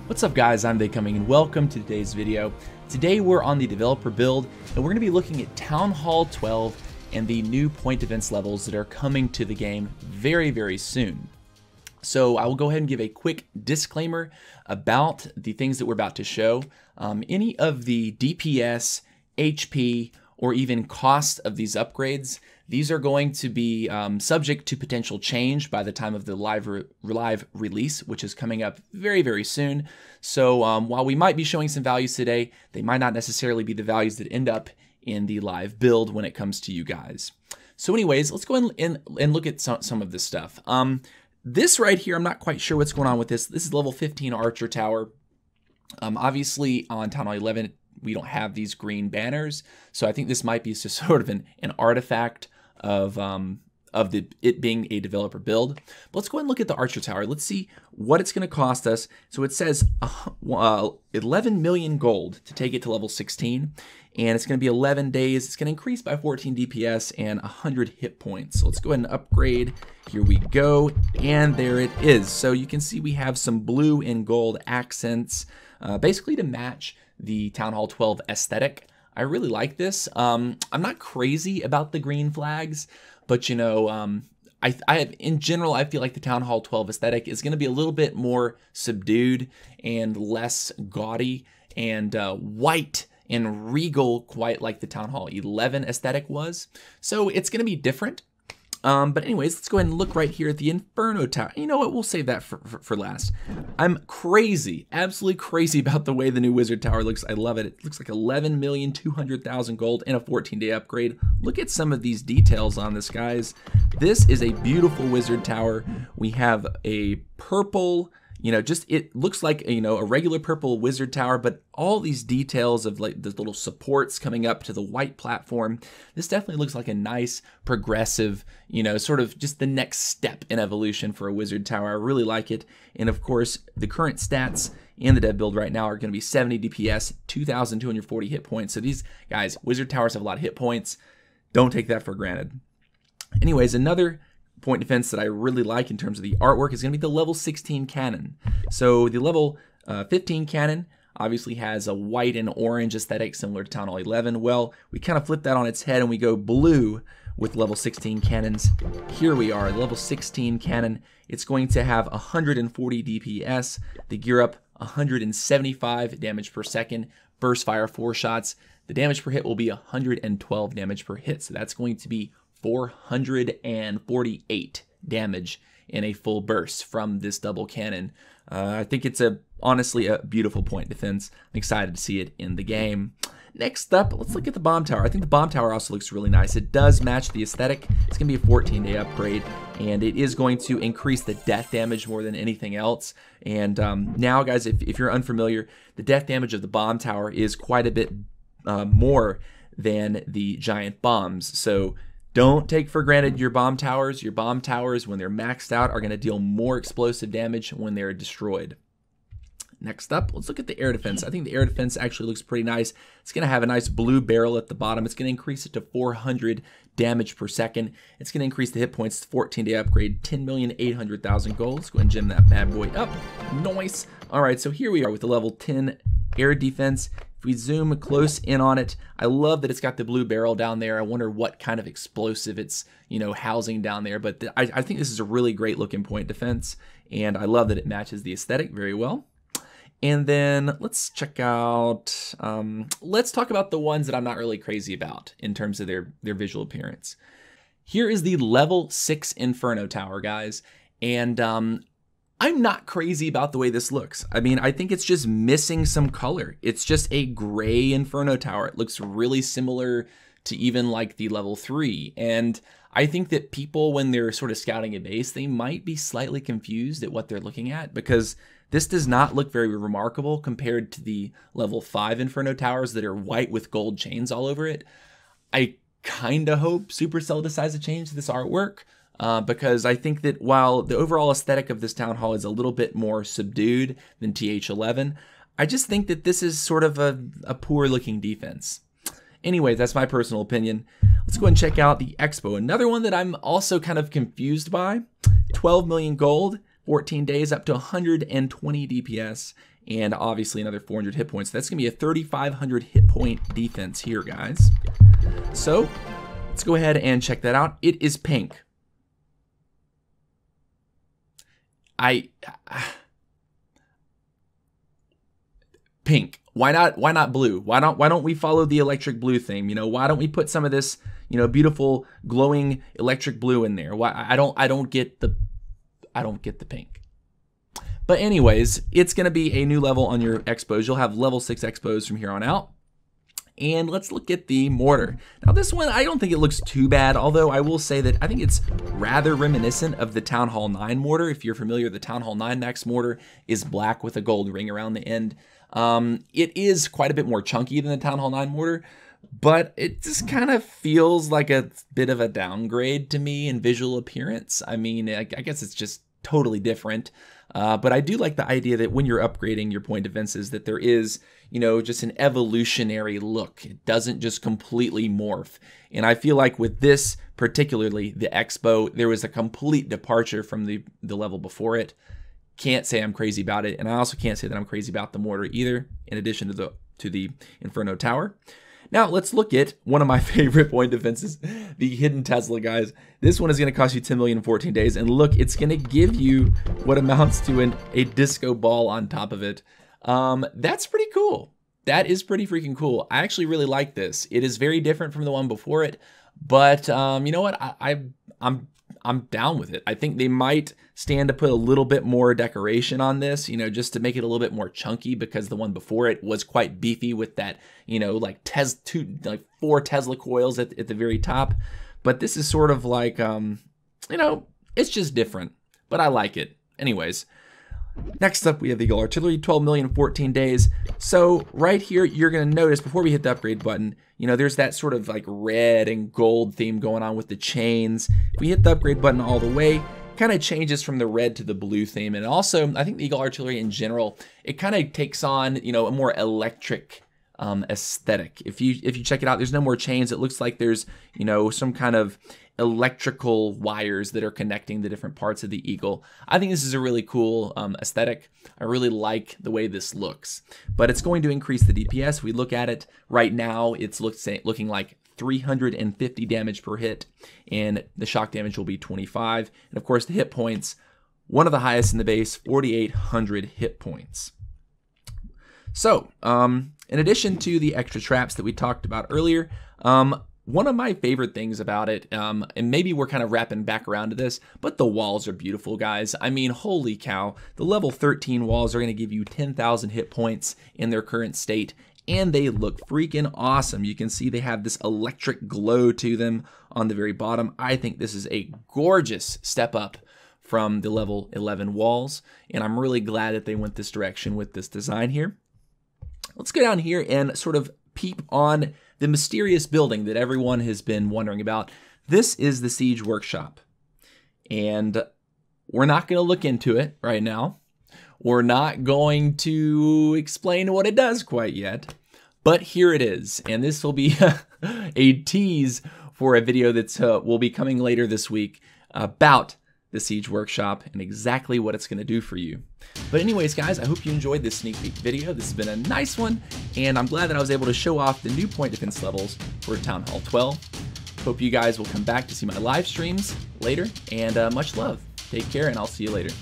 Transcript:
What's up guys, I'm Coming and welcome to today's video. Today we're on the developer build and we're going to be looking at Town Hall 12 and the new point defense levels that are coming to the game very soon. So I will go ahead and give a quick disclaimer about the things that we're about to show. Any of the DPS, HP, or even cost of these upgrades, these are going to be subject to potential change by the time of the live release, which is coming up very soon. So while we might be showing some values today, they might not necessarily be the values that end up in the live build when it comes to you guys. So anyways, let's go in and look at some of this stuff. This right here, I'm not quite sure what's going on with this. This is level 15 Archer Tower. Obviously on Town Hall 11, we don't have these green banners, so I think this might be just sort of an artifact of it being a developer build. But let's go ahead and look at the Archer Tower. Let's see what it's going to cost us. So it says 11 million gold to take it to level 16, and it's going to be 11 days. It's going to increase by 14 DPS and 100 hit points. So let's go ahead and upgrade. Here we go, and there it is. So you can see we have some blue and gold accents, basically to match the Town Hall 12 aesthetic. I really like this. I'm not crazy about the green flags, but you know, in general, I feel like the Town Hall 12 aesthetic is going to be a little bit more subdued and less gaudy and white and regal, quite like the Town Hall 11 aesthetic was. So it's going to be different. But anyways, let's go ahead and look right here at the Inferno Tower. You know what? We'll save that for last. I'm crazy, absolutely crazy about the way the new Wizard Tower looks. I love it. It looks like 11,200,000 gold and a 14-day upgrade. Look at some of these details on this, guys. This is a beautiful Wizard Tower. We have a purple, you know, just it looks like, you know, a regular purple Wizard Tower, but all these details of like the little supports coming up to the white platform. This definitely looks like a nice progressive, you know, sort of just the next step in evolution for a Wizard Tower. I really like it. And of course, the current stats in the dev build right now are going to be 70 DPS, 2,240 hit points. So these guys, Wizard Towers have a lot of hit points. Don't take that for granted. Anyways, another point defense that I really like in terms of the artwork is going to be the level 16 cannon. So the level 15 cannon obviously has a white and orange aesthetic similar to Town Hall 11. Well, we kind of flip that on its head and we go blue with level 16 cannons. Here we are, level 16 cannon. It's going to have 140 DPS, the gear up 175 damage per second, burst fire 4 shots. The damage per hit will be 112 damage per hit, so that's going to be 448 damage in a full burst from this double cannon. I think it's honestly a beautiful point defense. I'm excited to see it in the game. Next up, let's look at the bomb tower. I think the bomb tower also looks really nice. It does match the aesthetic. It's going to be a 14-day upgrade, and it is going to increase the death damage more than anything else. And now, guys, if you're unfamiliar, the death damage of the bomb tower is quite a bit more than the giant bombs. So don't take for granted your bomb towers. Your bomb towers, when they're maxed out, are going to deal more explosive damage when they're destroyed. Next up, let's look at the air defense. I think the air defense actually looks pretty nice. It's going to have a nice blue barrel at the bottom. It's going to increase it to 400 damage per second. It's going to increase the hit points to 14-day upgrade, 10,800,000 gold. Let's go ahead and gem that bad boy up. Nice. All right, so here we are with the level 10 air defense. If we zoom close in on it, I love that it's got the blue barrel down there. I wonder what kind of explosive it's, you know, housing down there. But I think this is a really great looking point defense, and I love that it matches the aesthetic very well. And then let's check out, let's talk about the ones that I'm not really crazy about in terms of their visual appearance. Here is the level 6 Inferno Tower, guys. And I'm not crazy about the way this looks. I mean, I think it's just missing some color. It's just a gray Inferno Tower. It looks really similar to even like the level 3. And I think that people, when they're sort of scouting a base, they might be slightly confused at what they're looking at, because this does not look very remarkable compared to the level 5 Inferno Towers that are white with gold chains all over it. I kind of hope Supercell decides to change this artwork, because I think that while the overall aesthetic of this Town Hall is a little bit more subdued than TH11, I just think that this is sort of a poor looking defense. Anyway, that's my personal opinion. Let's go and check out the Expo. Another one that I'm also kind of confused by. 12 million gold, 14 days up to 120 DPS and obviously another 400 hit points. That's going to be a 3,500 hit point defense here, guys. So let's go ahead and check that out. It is pink. Pink. Why not blue? Why don't we follow the electric blue theme? You know, why don't we put some of this, you know, beautiful glowing electric blue in there? Why I don't get the pink. But anyways, it's going to be a new level on your expos. You'll have level 6 expos from here on out. And let's look at the mortar. Now this one, I don't think it looks too bad, although I will say that I think it's rather reminiscent of the Town Hall 9 mortar. If you're familiar, the Town Hall 9 Max mortar is black with a gold ring around the end. It is quite a bit more chunky than the Town Hall 9 mortar, but it just kind of feels like a bit of a downgrade to me in visual appearance. I mean, I guess it's just totally different. But I do like the idea that when you're upgrading your point defenses, that there is, you know, just an evolutionary look. It doesn't just completely morph. And I feel like with this, particularly the Expo, there was a complete departure from the level before it. Can't say I'm crazy about it, and I also can't say that I'm crazy about the mortar either, in addition to the Inferno Tower. Now, let's look at one of my favorite point defenses, the Hidden Tesla, guys. This one is going to cost you 10 million in 14 days, and look, it's going to give you what amounts to a disco ball on top of it. That's pretty cool. That is pretty freaking cool. I actually really like this. It is very different from the one before it, but you know what? I'm down with it. I think they might stand to put a little bit more decoration on this, you know, just to make it a little bit more chunky, because the one before it was quite beefy with that, you know, like 4 Tesla coils at the very top. But this is sort of like, you know, it's just different, but I like it. Anyways, next up we have the Eagle Artillery, 12 million in 14 days. So right here, you're going to notice before we hit the upgrade button, you know, there's that sort of like red and gold theme going on with the chains. If we hit the upgrade button all the way, kind of changes from the red to the blue theme. And also, I think the Eagle Artillery in general, it kind of takes on, you know, a more electric aesthetic. If you check it out, there's no more chains. It looks like there's, you know, some kind of electrical wires that are connecting the different parts of the Eagle. I think this is a really cool aesthetic. I really like the way this looks, but it's going to increase the DPS. We look at it right now, it's looking like 350 damage per hit, and the shock damage will be 25. And of course the hit points, one of the highest in the base, 4,800 hit points. So in addition to the extra traps that we talked about earlier, one of my favorite things about it, and maybe we're kind of wrapping back around to this, but the walls are beautiful, guys. I mean, holy cow. The level 13 walls are going to give you 10,000 hit points in their current state, and they look freaking awesome. You can see they have this electric glow to them on the very bottom. I think this is a gorgeous step up from the level 11 walls, and I'm really glad that they went this direction with this design here. Let's go down here and sort of peep on the mysterious building that everyone has been wondering about. This is the Siege Workshop, and we're not going to look into it right now. We're not going to explain what it does quite yet, but here it is, and this will be a tease for a video that will be coming later this week about the Siege Workshop and exactly what it's going to do for you. But anyways, guys, I hope you enjoyed this sneak peek video. This has been a nice one, and I'm glad that I was able to show off the new point defense levels for Town Hall 12. Hope you guys will come back to see my live streams later, and much love. Take care, and I'll see you later.